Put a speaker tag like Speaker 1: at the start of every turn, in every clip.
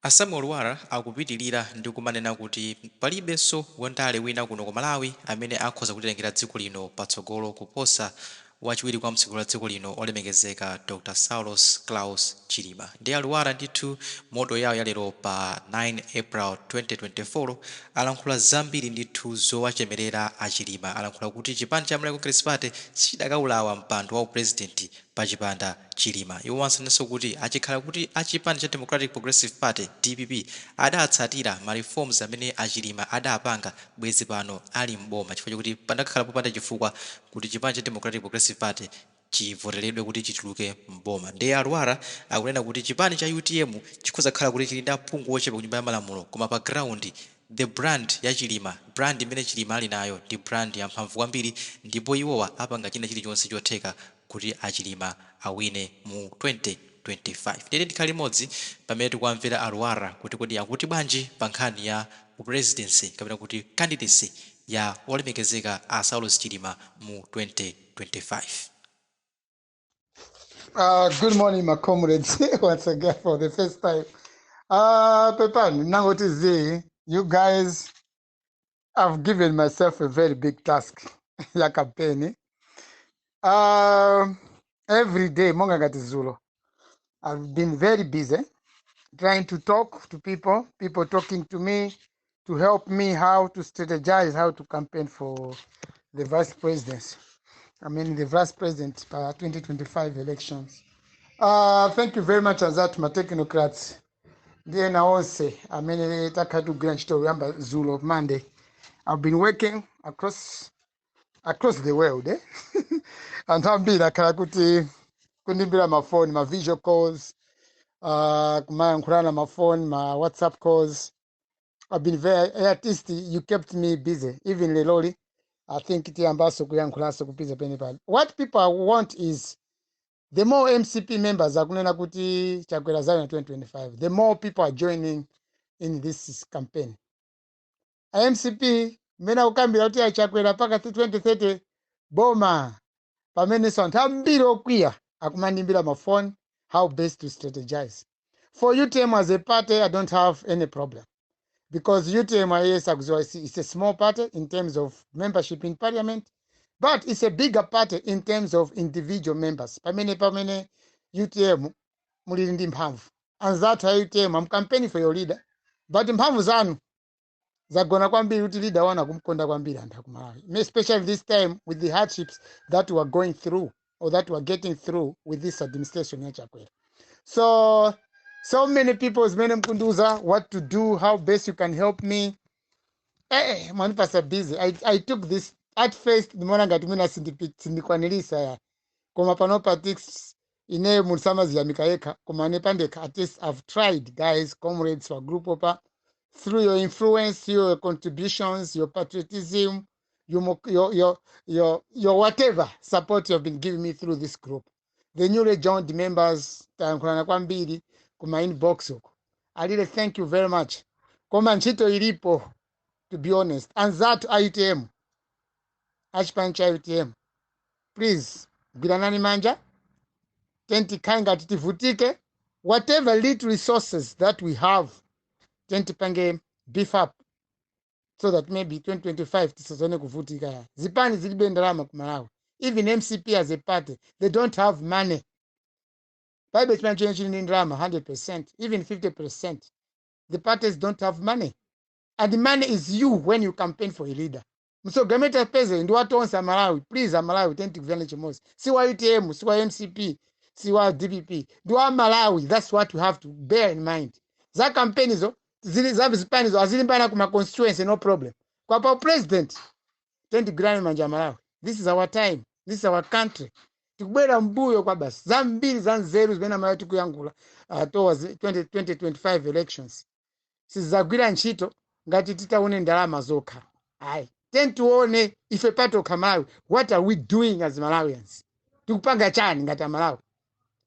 Speaker 1: Asamu Lwara akupitilira ndi kumanena kuti palibenso wondale wina kuno ku Malawi amene akhoza kutengera dziko lino patsogolo kuposa wachiwiri kwa mtsogoleri wa dziko lino olemekezeka Dr. Saulos Chilima. Ndi Lwara ndithu moto yawo yalero pa 9 April 2024 alankhula zambiri ndithu zowachemerera a Chilima. Alankhula kuti chipani cha Malawi Congress Party sichidakaulawa mpando wa upresidenti pa chipanda Chilima. Iwo wansanenso kuti achikhala kuti achipani cha Democratic Progressive Party DPP adatsatira ma reforms amene a Chilima adapanga bwezi pano ali mboma chifukwa chokuti pandakhala popanda chifukwa kuti chipani cha Democratic Progressive Party chivoteredwe kuti chituluke mboma. Ndi Lwara akunena kuti chipani cha UTM chikhoza khala kuti chili ndi aphungu ochepa ku nyumba ya malamulo, koma pa ground the brand ya Chilima, brand imene Chilima ali nayo ndi brand ya mphamvu kwambiri, ndipo iwowa apanga china chilichonse chotheka kuti a Chilima awine mu 2025. Ndiyeni tikhale limodzi pamene tikuwamvera Lwara kuti kodi akuti bwanji pa nkhani ya presidency kapena kuti candidacy ya olemekezeka a Saulos Chilima mu 2025.
Speaker 2: Good morning, my comrades, once again for the first time. Pepani, Nangotizi, you guys have given myself a very big task, ya campaign. Every day, Mongagati Zulu, I've been very busy trying to talk to people talking to me to help me how to strategize, how to campaign for the vice presidency. The vice president 2025 elections. Thank you very much, Azat, my technocrats. Then I will say, Takatu Grand Story, Zulu of Monday. I've been working across the world, and I've been a Karakuti, Kundibira my phone, my visual calls, my phone, my WhatsApp calls. I've been very artistic. You kept me busy, even Leloli. I think what people want is the more MCP members are going to 2025, the more people are joining in this campaign. MCP, mena ukambira uti achakwera paka 2030 boma pamene sontambiro kwiya akumandimbira my phone how best to strategize. For UTM as a party, I don't have any problem. Because UTM is a small party in terms of membership in parliament, but it's a bigger party in terms of individual members. Pamene UTM mulindi mphamvu. And that UTM, I'm campaigning for your leader. But mphamvu zanu zagona kwambiri uti leader wana kumkonda kwambiri anthu akumalawi. Especially this time with the hardships that we are going through or that we are getting through with this administration ya Chakwera. So many people, many mkunduza, what to do, how best you can help me. Manipas are busy. I took this at first, the morning at Mina Sindikwanilisa ya. Koma panopatics ine Munsamazi ya Mikaeka, Komane Pandeka, at least I've tried, guys, comrades for group opa, through your influence, your contributions, your patriotism, your whatever support you have been giving me through this group. The newly joined members, kuma inbox huko. I really thank you very much. Koma nchito ilipo, to be honest. And that ITM, Ashpancha ITM, please, Giranani Manja, Tenti Kanga Titivutike, whatever little resources that we have, Tenti Pange beef up, so that maybe 2025 tisazone kuvutika. Zipani zilibendarama kumalawi. Even MCP as a party, they don't have money. Private management in drama, 100%, even 50%. The parties don't have money. And the money is you when you campaign for a leader. So, Gameta Peze, and what owns Malawi, please, Malawi, tend to advantage most. See why UTM, see why MCP, see why DPP. Do Malawi, that's what you have to bear in mind. That campaign is, Azilimbana kuma constituency, no problem. Kwa president, tend to grand manja Malawi. This is our time. This is our country. Tukubera mbuyo kwa basi. Zambili zanzeru zibena maya tukuyangula towards 2025 elections. Sizagwira nchito ngati titaone ndalama zokha. Then tuone ife pato kamawi. What are we doing as Malawians? Tukupanga chani ngati Malawi.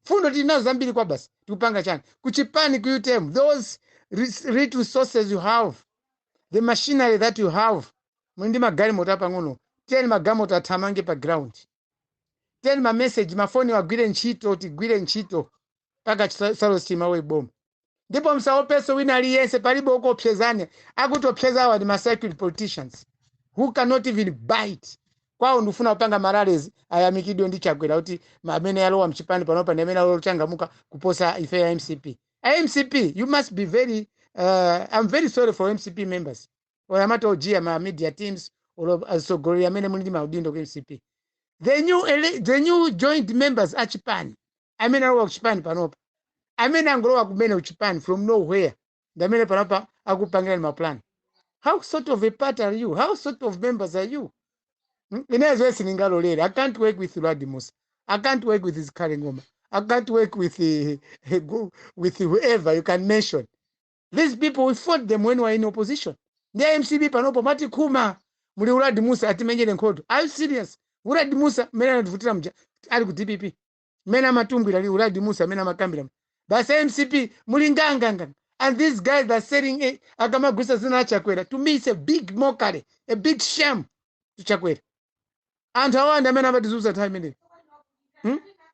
Speaker 2: Fundo tinazo zambili kwa basi. Tukupanga chani. Kuchipani kuyutem. Those rich resources you have. The machinery that you have. Mwindi magari motapa ngono. Tell magamo tatamange pa ground. Tell my message, my phone wa gwire nchito, tigwire nchito. Paka Saulos Chilima we bomb. ndipo msaopeso wina aliyense palibe ukopsezane akutopseza awa ndi macycled politicians who cannot even bite kwawo ndifuna kupanga maralezi ayamikidwe ndi Chakwera kuti amene alowa mchipani panopa ndi amene alochangamuka kuposa ife ya MCP. MCP, you must be very I'm very sorry for MCP members or amati ojia ma media teams or Mtsogoleri amene muli ndi maudindo ku MCP. The new joint members achipani amene alowa kuchipani panopa amene angolowa kumene uchipani from nowhere ndi amene panopa akupangira ma plan. How sort of a party are you? How sort of members are you? I can't work with Lwara. I can't work with his Karingoma. I can't work with whoever you can mention. These people, we fought them when we were in opposition. The MCB panopo mati kuma muli Lwara Musa atimenyere nkhondo. Are you serious? Lwara Musa mena anatuvutira mja ali ku DPP. Mena matumbira li Lwara Musa mena makambira. Basi MCP muli nganganga. And these guys are selling akamagusa zina Chakwera. To me, it's a big mockery, a big shame to Chakwera. And how and amene amatizuza time in it.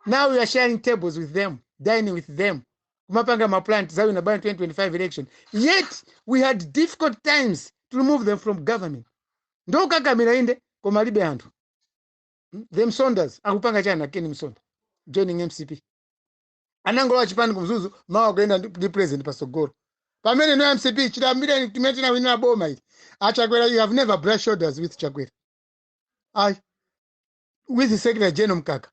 Speaker 2: Now we are sharing tables with them, dining with them. Kumapanga ma plant zawi na 2025 election. Yet we had difficult times to remove them from government. Ndo kakamira inde komalibe anthu. Them Saunders akupanga chana Ken Msonda joining MCP. Anangola chipani kumzuzu mawa kwenda ndi president pasogoro. Pamene no MCP chidambira timete na winina boma ili. Chakwera, you have never brushed shoulders with Chakwera. With the Secretary General Mkaka.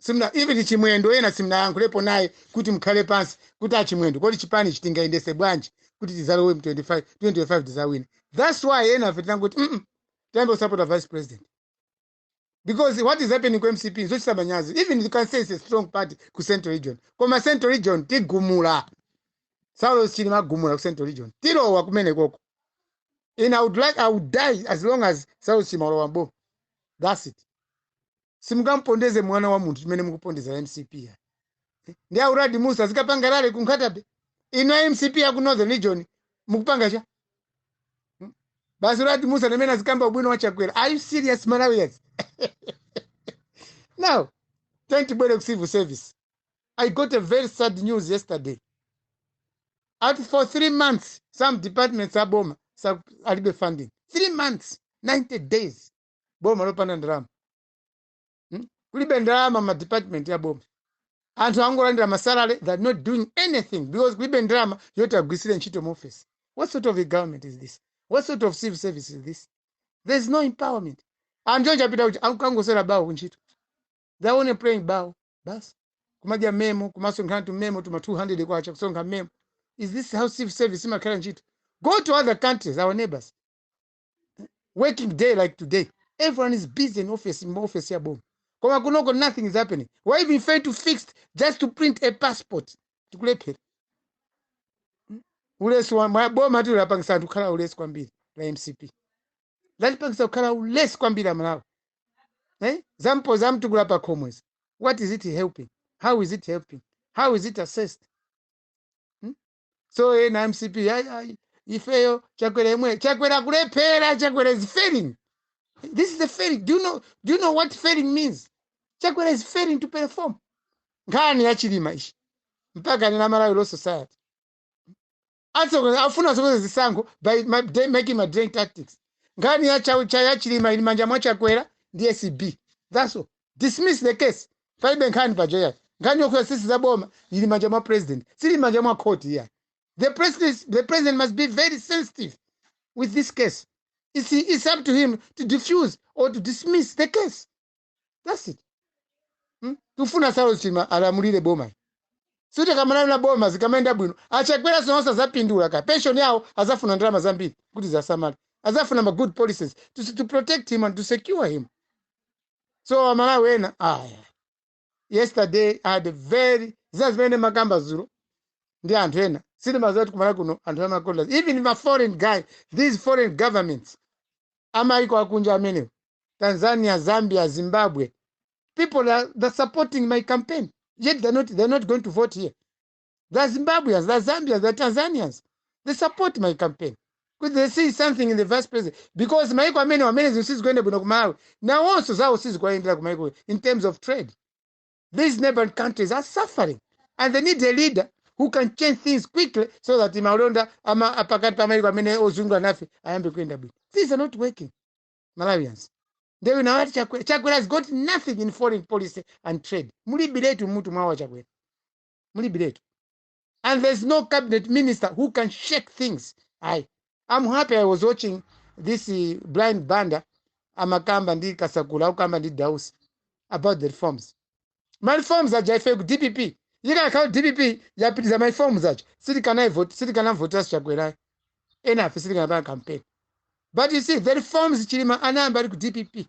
Speaker 2: Simna even chimwendo ena simna yankulepo naye kuti mkhale pansi kuti achimwendo kodi chipani chitingaendese bwanji kuti tizalowe mu 2025 tizawina. That's why ena vetango kuti tembo support a vice president. Because what is happening ku MCP is just sabanyazi. Even you can say it's a strong party ku Central Region. Koma Central Region tigumula. Saulos Chilima gumula ku Central Region. Tiro wa kumene koko. And I would die as long as Saulos Chilima wambo. That's it. Simukampondeze mwana wa muntu chimene mukupondeza MCP ya. Ndi Lwara Musa zikapanga rale kunkatabe. Ino MCP ya ku Northern Region mukupanga cha. Basi Lwara Musa nemena zikamba ubwino wa Chakwera. Are you serious Malawians? Now, thank you for civil service. I got a very sad news yesterday. For 3 months, some departments are bomb, some are funding. 3 months, 90 days. Bomb open and ram. Kulibe ndrama ma department ya bomb. And angolanda masalary, they're not doing anything because kulibe ndrama yote agwisire nchito mu office. What sort of a government is this? What sort of civil service is this? There's no empowerment. And John Chapita akangosera bao kunchito. They're only playing bao. Bas. Kumaja memo, kumasonga to memo to 200 kwa kusonga memo. Is this how civil service imakhala nchito? Go to other countries, our neighbors. Working day like today. Everyone is busy in office ya bomb. Koma kunoko nothing is happening. Why even fail to fix just to print a passport? Tukulepera. Ulesu wa maboma tu lapangisa tukhala ulesu kwambiri la MCP. Lalipangisa ukhala ulesu kwambiri amalawa. Zampo zamtu kulapa komwezi. What is it helping? How is it helping? How is it assessed? So na MCP ifeyo Chakwera kulepera, Chakwera is failing. This is a failing. Do you know what failing means? Chakwera is failing to perform. Ngani ya Chilima ishi. Mpaka ni na Malawi Law Society. Afuna zokoze zisango by making my drain tactics. Ngani ya Chilima ilimanja mwa Chakwera DSB. That's all. Dismiss the case. Faibe nkani pajoya. Ngani yokuwa sisi za boma ilimanja mwa president. Sili manja mwa court here. The president must be very sensitive with this case. It's up to him to diffuse or to dismiss the case. That's it. Tufuna Saulos Chilima alamulire boma. Sute kama na boma zikamenda bwino. Chakwera sonsa zapindula ka. Pension yao azafuna ndrama zambiri kuti za samali. Azafuna ma good policies to protect him and to secure him. So Malawi ena yesterday I had a very makamba zulu. Ndi anthu ena. Sili mazatu kumala kuno anthu amakonda. Even my foreign guy, these foreign governments amaiko akunja amene. Tanzania, Zambia, Zimbabwe. People they're supporting my campaign. Yet they're not going to vote here. They're Zimbabweans, they're Zambians, they're Tanzanians. They support my campaign. Because they see something in the vice president. Because maiko amene is going to be Malawi. Now also Saulos is going to in terms of trade. These neighboring countries are suffering. And they need a leader who can change things quickly so that malonda pakati pamaiko amene ozungwa nafe ayambe kuenda bwino. Things are not working, Malawians. They will now Chakwera has got nothing in foreign policy and trade. Mulibiretu mutu mwawa Chakwera. Mulibiretu. And there's no cabinet minister who can shake things. I'm happy I was watching this blind banda amakamba ndi Kasakula ukamba ndi Daus about the reforms. My reforms are jaife DPP. You can call DPP yapitiza my reforms aja. Sili kana vote Chakwera. Enough sili kana campaign. But you see, the reforms Chilima anamba ku DPP.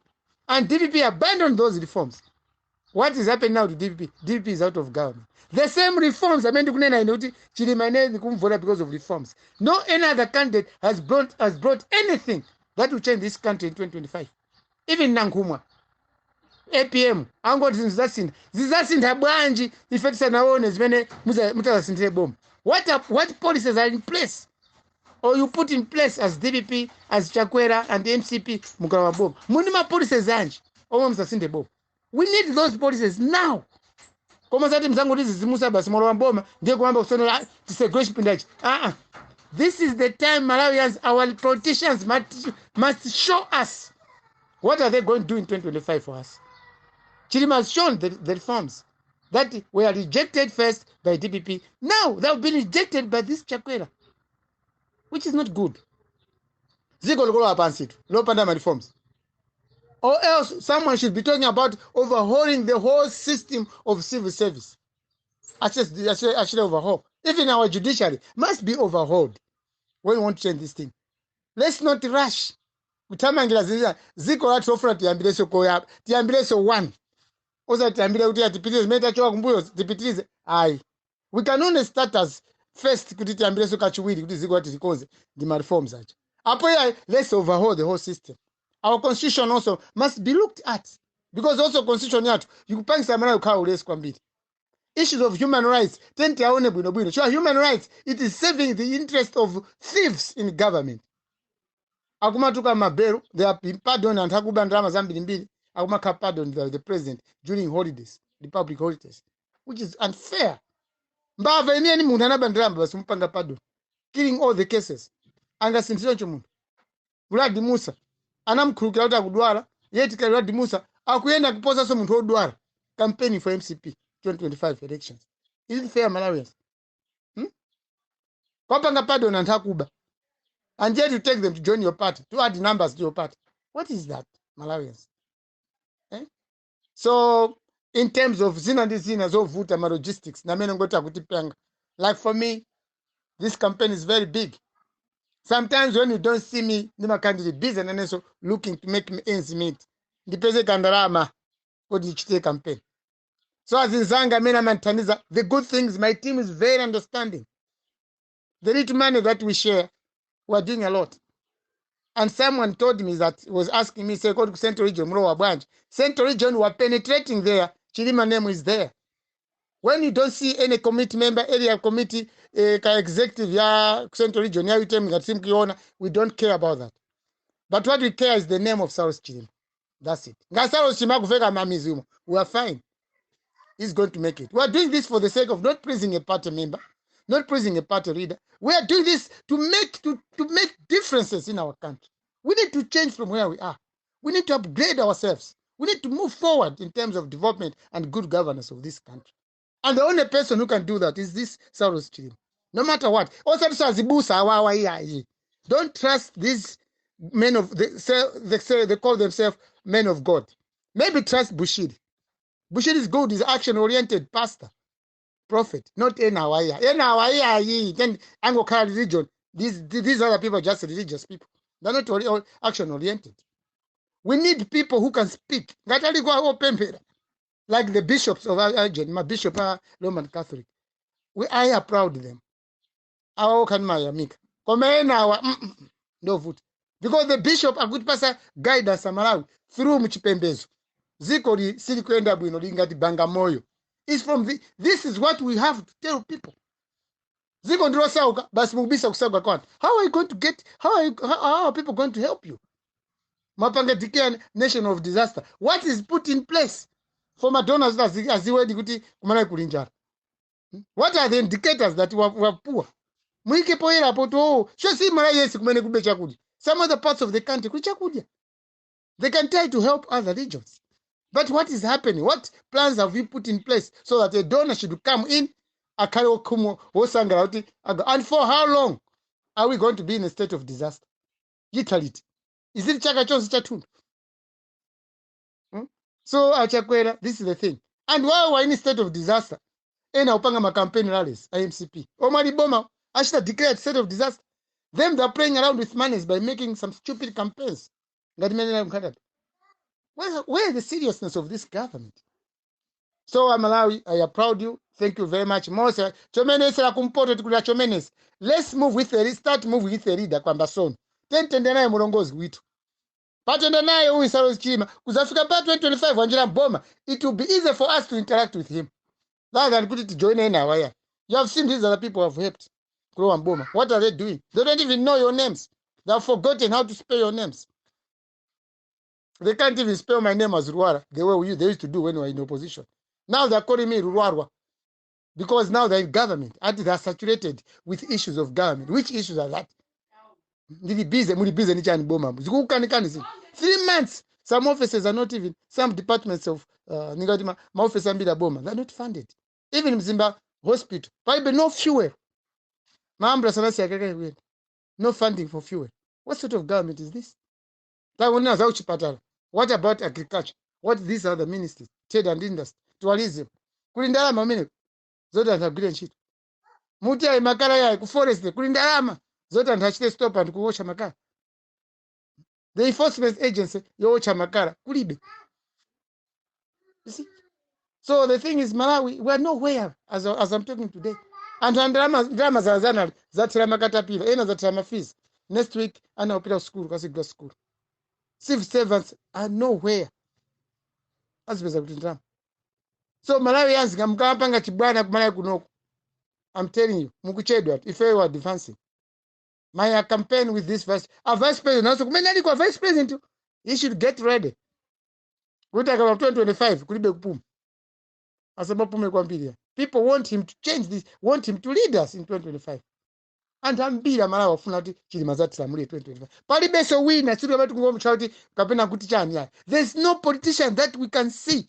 Speaker 2: And DPP abandoned those reforms. What is happening now to DPP? DPP is out of government. The same reforms, I mean, Chilima kumvola because of reforms. No any other candidate has brought anything that will change this country in 2025. Even Nankumwa, APM, angoti zizasinda bwanji ifekisa naone zimene mutazasindire bomb. What policies are in place? Or you put in place as DPP, as Chakwera and the MCP mukalawa bomb. Munima policies anji. Omo msasinde bomb. We need those policies now. Koma sati mzangu tizi zimusa basi molo wamboma ndiye kuamba kusonera tisegreshi pindachi. This is the time Malawians, our politicians must show us what are they going to do in 2025 for us. Chilima has shown the reforms that were rejected first by DPP. Now they have been rejected by this Chakwera, which is not good. Ziko lokolo apansitu, no pandama reforms. Or else someone should be talking about overhauling the whole system of civil service. Actually overhaul. Even our judiciary must be overhauled when we want to change this thing. Let's not rush. Kutamangira ziko la tofuna tiambileso koya, tiambileso one. Oza tiambile uti atipitize, meta chowa kumbuyo tipitize. We can only start as first kuti tiambileso kachuwiri kuti ziko ati zikoze the reforms aja. Apo ya, let's overhaul the whole system. Our constitution also must be looked at. Because also constitution yatu, you can samana ukao ulesi kwa mbili. Issues of human rights, tenti yaone bwino bwino. Sure, human rights, it is saving the interest of thieves in government. Akuma tuka maberu, they have been pardoned and hakuba ndrama zambili mbili. Akuma ka pardon the president during holidays, the public holidays, which is unfair. Mbava ini mundu anaba ndrama basi mpanga pardon. Killing all the cases. Anga sintizo chumundu. Vladi Musa. Anamkhulukira kuti akudwala yeti kalira di Musa akuyenda kuposa so munthu odwala campaigning for MCP 2025 elections. Is it fair, Malawians? Kopanga pardon and hakuba, and yet you take them to join your party, to add numbers to your party. What is that, Malawians? So in terms of zina zo vuta ma logistics na mene ngota kutipanga, like for me this campaign is very big. Sometimes when you don't see me, nima candidate busy and so looking to make me ends meet. Dipeze kandarama for the campaign. So as in Zanga, Mena Mantaniza, the good things, my team is very understanding. The little money that we share, we're doing a lot. And someone told me that, was asking me, say, go to Central Region, Mrowa Branch. Central Region, we're penetrating there. Chilima name is there. When you don't see any committee member, area committee, executive, ya Central Region, ya we don't care about that. But what we care is the name of Saulos Chilima. That's it. We are fine. He's going to make it. We are doing this for the sake of not praising a party member, not praising a party leader. We are doing this to make differences in our country. We need to change from where we are. We need to upgrade ourselves. We need to move forward in terms of development and good governance of this country. And the only person who can do that is this Saulos Chilima. No matter what. Don't trust these men of they call themselves men of God. Maybe trust Bushiri. Bushiri is good, he's action-oriented pastor, prophet, not Enawaya. Enawaya, then Anglo-Kala religion. These other people are just religious people. They're not action-oriented. We need people who can speak. Like the bishops of our region, my bishop are Roman Catholic. I applaud them. How can my amic? No vote. Because the bishop, a good pastor, guide us Malawi through Mchipembezo. Zikori silikwenda bwino lingati Bangamoyo. It's from this is what we have to tell people. Ziko ndiro sauka basi mubisa kusauka kwa. How are you going to get how are people going to help you? Mapanga declare nation of disaster. What is put in place for Madonna's aziwedi kuti kumana kulinjara? What are the indicators that we are poor? Mwike poera poto. Shosi mara yesi kumene kube chakudya. Some other parts of the country kuli chakudya. They can try to help other regions. But what is happening? What plans have we put in place so that a donor should come in? And for how long are we going to be in a state of disaster? Literally. Is it chaka chose chatun? So Achakwera, this is the thing. And while we're in a state of disaster, ena upanga ma campaign rallies, IMCP. Omari Boma, Ashta declared state of disaster. Them they're playing around with monies by making some stupid campaigns. Where is the seriousness of this government? So Malawi, I applaud you. Thank you very much. Let's move with the start move with the leader kwamba son. Tende naye mulongozi witu. Patenda naye huyu Saulos Chilima. Kuzafika pa 2025 wanjira Boma. It will be easy for us to interact with him. Rather than put it to join in our way. You have seen these other people have helped. Boma. What are they doing? They don't even know your names. They have forgotten how to spell your names. They can't even spell my name as Lwara the way they used to do when we were in opposition. Now they're calling me Lwara because now they're in government and they're saturated with issues of government. Which issues are that? 3 months. Some offices are not even, some departments of my office and Boma, they're not funded. Even in Zimba hospital, probably no fuel. No funding for fuel. What sort of government is this? What about agriculture? What these are the ministries? Trade and industry, tourism. Kulindalama mene zote antagwira ntchito. Muti ayi makala yayi ku forest kulindalama zote antachite stop and kuosha makala. The enforcement agency yoosha makala kulibe. You see? So the thing is, Malawi, we are nowhere as I'm talking today. And drama zazana zatira makatapila, ena zatira mafees. Next week ana opera school kasi go school. Civil servants are nowhere. Azipeza kuti drama. So Malawi yanzi ngamkapanga chibwana kumala kunoko. I'm telling you, mukuchedwa if you are advancing. My campaign with this vice president also kumene kwa vice president, he should get ready. Kuti akaba 2025 kulibe kupuma. Asaba pume kwambiri. People want him to change this, want him to lead us in 2025. And ambira Malawi wafuna kuti Chilima zatira muri 2025. Palibe so wina siri abatu kungomcha kuti kapena kuti chani ya. There's no politician that we can see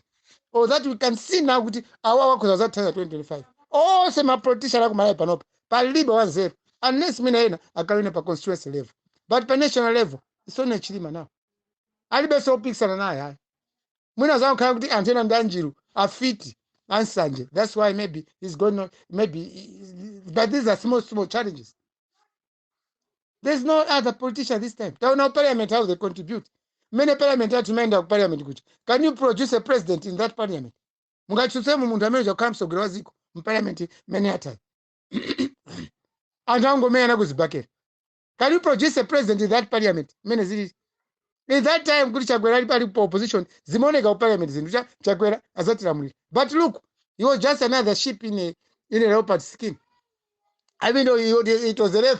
Speaker 2: or that we can see now kuti awa wako zatira 2025. Oh, sema politician ako Malawi panopa. Palibe 1-0. Unless mina ena akawina pa constituency level. But pa national level, it's only Chilima now. Alibe so pixana na ya. Mwina zangu kaya kuti Antena Ndanjiru afiti ansanje. That's why maybe he's going to, but these are small challenges. There's no other politician this time. Tauna parliament, how they contribute. Many parliament are to mind of parliament. Can you produce a president in that parliament? Mungachusemu mundu amene Mtsogoleri ziko parliament many a time. Antango me na kuzibakera. Can you produce a president in that parliament? Many zili. In that time kuti Chakwera ali pa opposition zimoneka ku parliament zindu Chakwera azatira muliro. But look, he was just another sheep in a leopard skin. I mean it was a rep.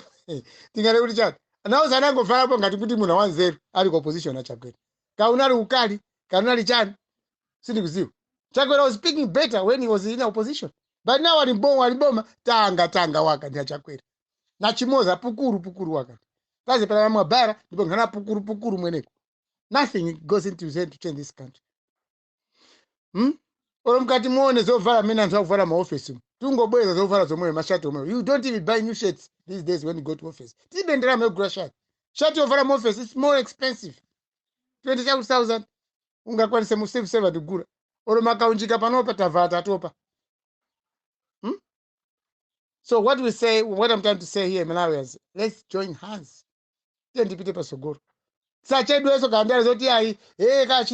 Speaker 2: Tingale kuti chani. Now sanango falapo ngati kuti muna 1-0 ali ku opposition na Chakwera. Kaunali ukali, kaunali chani. Sindikuziwa. Chakwera was speaking better when he was in opposition. But now aliboma tanga waka ndi Chakwera. Na chimoza pukuru waka. Kazi pala mwabara ndipo ngana pukuru mweneko. Nothing goes into his head to change this country. Mkati muone zovala mena anthu akuvala ma office. Tungobweza zovala zomwe mashati omwe. You don't even buy new shirts these days when you go to office. Tibendera megura shati. Shati yovala mu office is more expensive. 20,000 ungakwanise mu civil servant kugula. Makaunjika panopa tavala tatopa. So what I'm trying to say here in Malawi is let's join hands. Tendipite pasogoro. Sachedweso kandale zoti ayi ka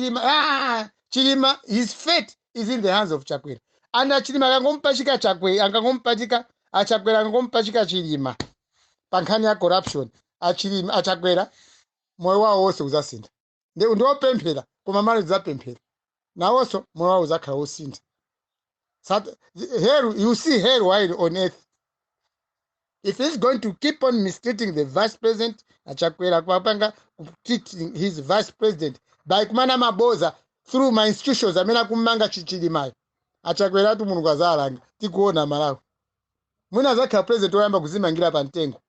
Speaker 2: Chilima his fate is in the hands of Chakwera. And Chilima angompachika Chakwera, angompachika Chakwera angompachika Chilima. Pankani ya corruption. Chakwera moyo wao wose uzasinda. Ndo pemphera koma mali zapemphera. Na also moyo wao uzakhala usinda. Here you see here while on earth. If he's going to keep on mistreating the vice president, Chakwera kwapanga treating his vice president by kumana maboza through my institutions, amena kumanga Chilima. achakweratu mulungu azalanga tikuona Malawi mwina zakhala president oyamba kuzimangira pa mtengo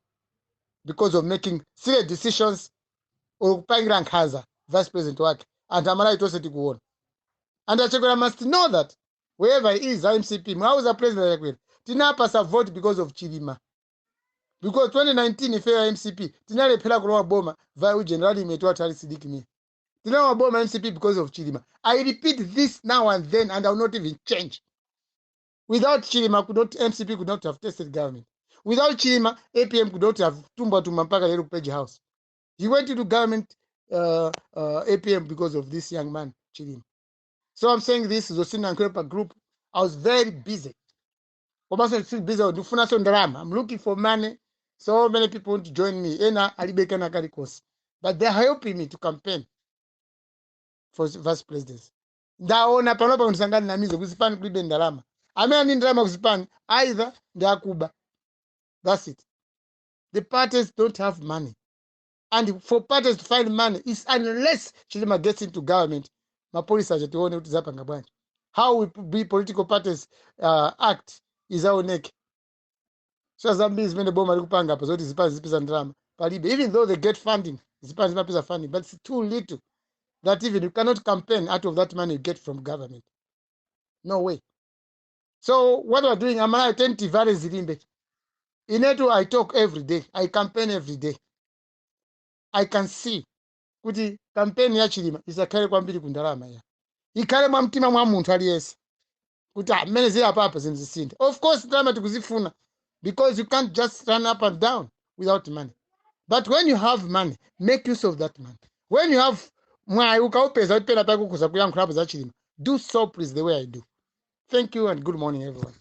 Speaker 2: because of making silly decisions or kupangira nkhanza vice president wake anthu amalawi tonse tikuona. And Achakwera must know that wherever he is MCP mwauza president Achakwera tinapasa vote because of Chilima, because 2019 ife MCP tinalephera kulowa boma via general imetu atali sidiki tinawa boma MCP because of Chilima. I repeat this now and then and I will not even change. Without Chilima, MCP could not have tested government. Without Chilima, APM could not have tumba mpaka lero page house. He went into government APM because of this young man, Chilima. So I'm saying this is Osina Nkwepa group. I was very busy. I'm looking for money. So many people want to join me. But they're helping me to campaign for vice presidents. Ndaona panopa unisangani na mizo kusipani kulibe ndalama. Amena ni ndalama kusipani either ndakuba. That's it. The parties don't have money. And for parties to find money is unless Chilima gets into government. Mapolisi ajatione utizapa ngabwani. How we political parties act is our neck. So Zambia is many bomb kupanga hapo zote zipisa ndalama. Palibe even though they get funding, zipisa funding, but it's too little. That even you cannot campaign out of that money you get from government. No way. So what we're doing, I'm attentive very zilimbe. In it, I talk every day. I campaign every day. I can see. Kuti campaign ya Chilima isakale kwambiri kundalama ya. Ikale mwa mtima mwa muntu aliyesi. Kuti amene zila papa zinzisinde. Of course, ndalama tukuzifuna. Because you can't just run up and down without money. But when you have money, make use of that money. When you have do so please the way I do. Thank you and good morning everyone.